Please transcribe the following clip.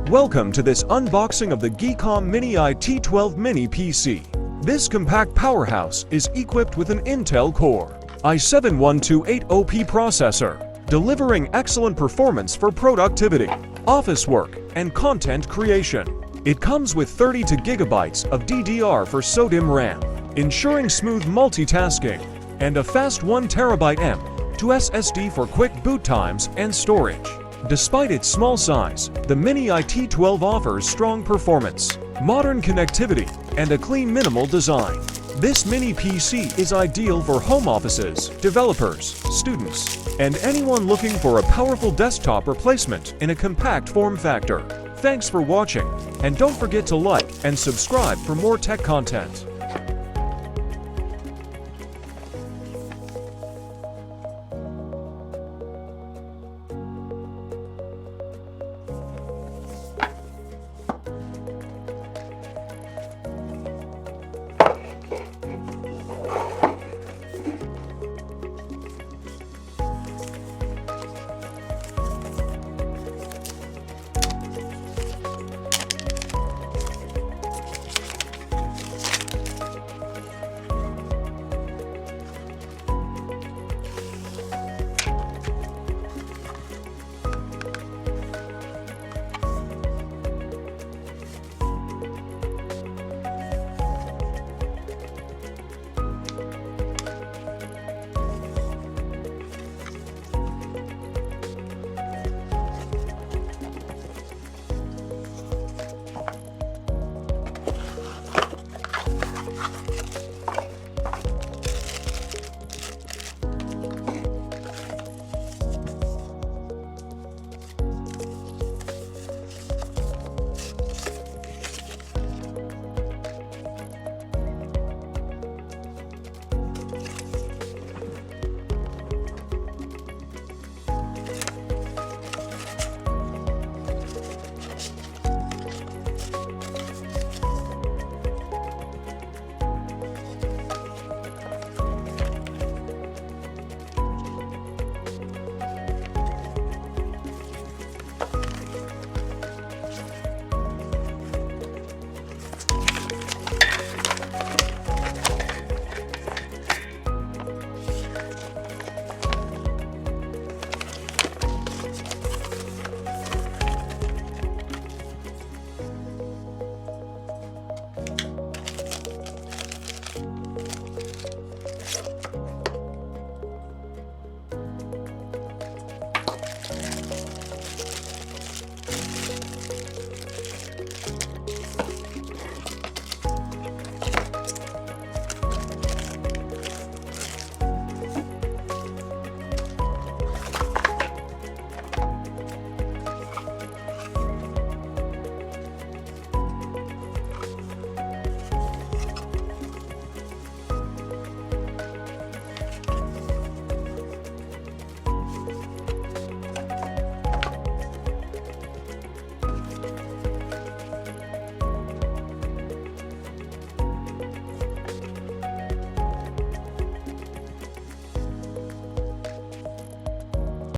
Welcome to this unboxing of the GEEKOM Mini IT12 Mini PC. This compact powerhouse is equipped with an Intel Core i7-1280P processor, delivering excellent performance for productivity, office work, and content creation. It comes with 32 GB of DDR4 SO-DIMM RAM, ensuring smooth multitasking, and a fast 1TB M.2 SSD for quick boot times and storage. Despite its small size, the Mini IT12 offers strong performance, modern connectivity, and a clean minimal design. This mini PC is ideal for home offices, developers, students, and anyone looking for a powerful desktop replacement in a compact form factor. Thanks for watching, and don't forget to like and subscribe for more tech content.